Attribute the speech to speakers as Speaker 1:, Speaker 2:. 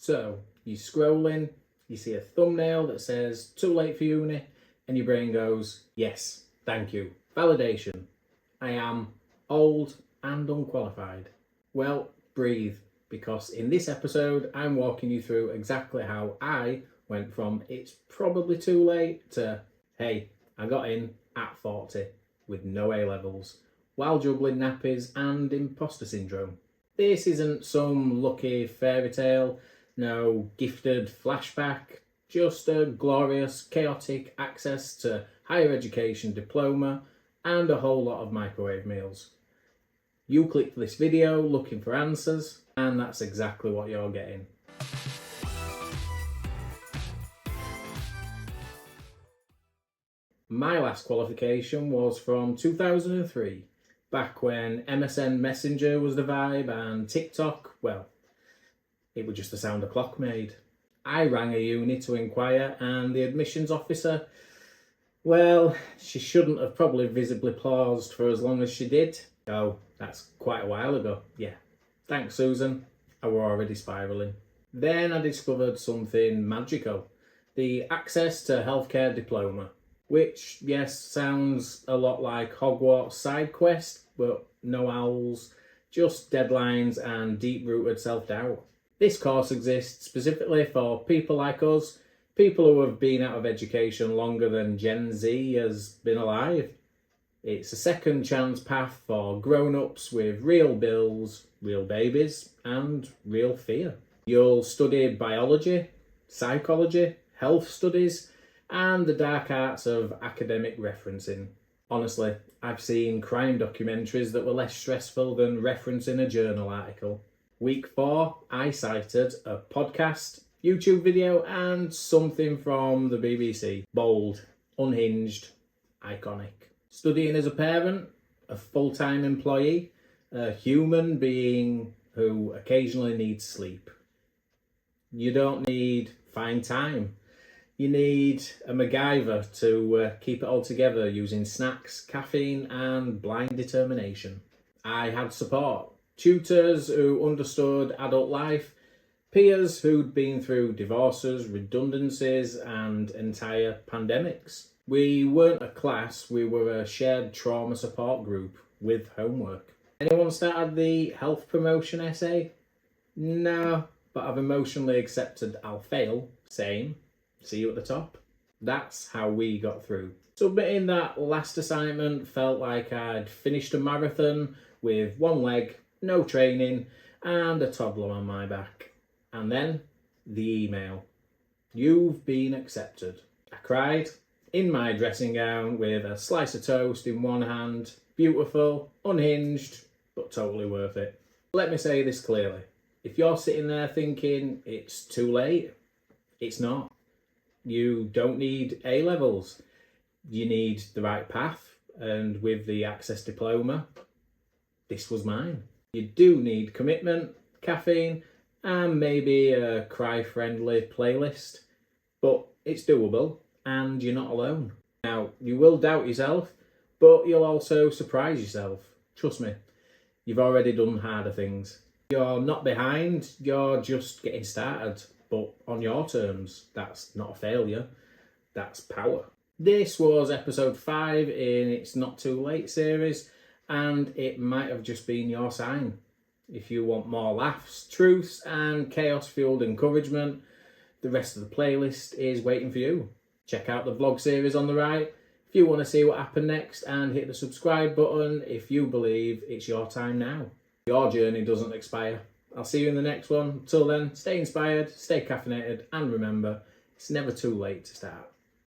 Speaker 1: So you're scrolling, you see a thumbnail that says too late for uni, and your brain goes, yes, thank you, validation. I am old and unqualified. Well, breathe, because in this episode I'm walking you through exactly how I went from it's probably too late to hey, I got in at 40 with no A levels while juggling nappies and imposter syndrome. This isn't some lucky fairy tale, no gifted flashback, just a glorious, chaotic access to higher education diploma and a whole lot of microwave meals. You clicked this video looking for answers, and that's exactly what you're getting. My last qualification was from 2003, back when MSN Messenger was the vibe and TikTok, well, it was just the sound a clock made. I rang a uni to inquire, and the admissions officer, well, she shouldn't have probably visibly paused for as long as she did. Oh, that's quite a while ago. Yeah. Thanks, Susan. I were already spiralling. Then I discovered something magical. The access to Healthcare Diploma. Which, yes, sounds a lot like Hogwarts side quest, but no owls, just deadlines and deep-rooted self-doubt. This course exists specifically for people like us, people who have been out of education longer than Gen Z has been alive. It's a second chance path for grown-ups with real bills, real babies, and real fear. You'll study biology, psychology, health studies, and the dark arts of academic referencing. Honestly, I've seen crime documentaries that were less stressful than referencing a journal article. Week 4, I cited a podcast, YouTube video, and something from the BBC. Bold, unhinged, iconic. Studying as a parent, a full-time employee, a human being who occasionally needs sleep. You don't need fine time. You need a MacGyver to keep it all together using snacks, caffeine and blind determination. I had support. Tutors who understood adult life, peers who'd been through divorces, redundancies and entire pandemics. We weren't a class, we were a shared trauma support group with homework. Anyone started the health promotion essay? No, but I've emotionally accepted I'll fail. Same. See you at the top. That's how we got through. Submitting that last assignment felt like I'd finished a marathon with one leg, no training, and a toddler on my back. And then the email. You've been accepted. I cried in my dressing gown with a slice of toast in one hand. Beautiful, unhinged, but totally worth it. Let me say this clearly. If you're sitting there thinking it's too late, it's not. You don't need A levels. You need the right path, and with the Access Diploma, this was mine. You do need commitment, caffeine, and maybe a cry-friendly playlist, but it's doable, and you're not alone. Now, you will doubt yourself, but you'll also surprise yourself. Trust me, you've already done harder things. You're not behind, you're just getting started. But on your terms, that's not a failure, that's power. This was episode 5 in its Not Too Late series, and it might have just been your sign. If you want more laughs, truths, and chaos-fueled encouragement, the rest of the playlist is waiting for you. Check out the vlog series on the right if you want to see what happened next, and hit the subscribe button if you believe it's your time now. Your journey doesn't expire. I'll see you in the next one. Until then, stay inspired, stay caffeinated, and remember, it's never too late to start.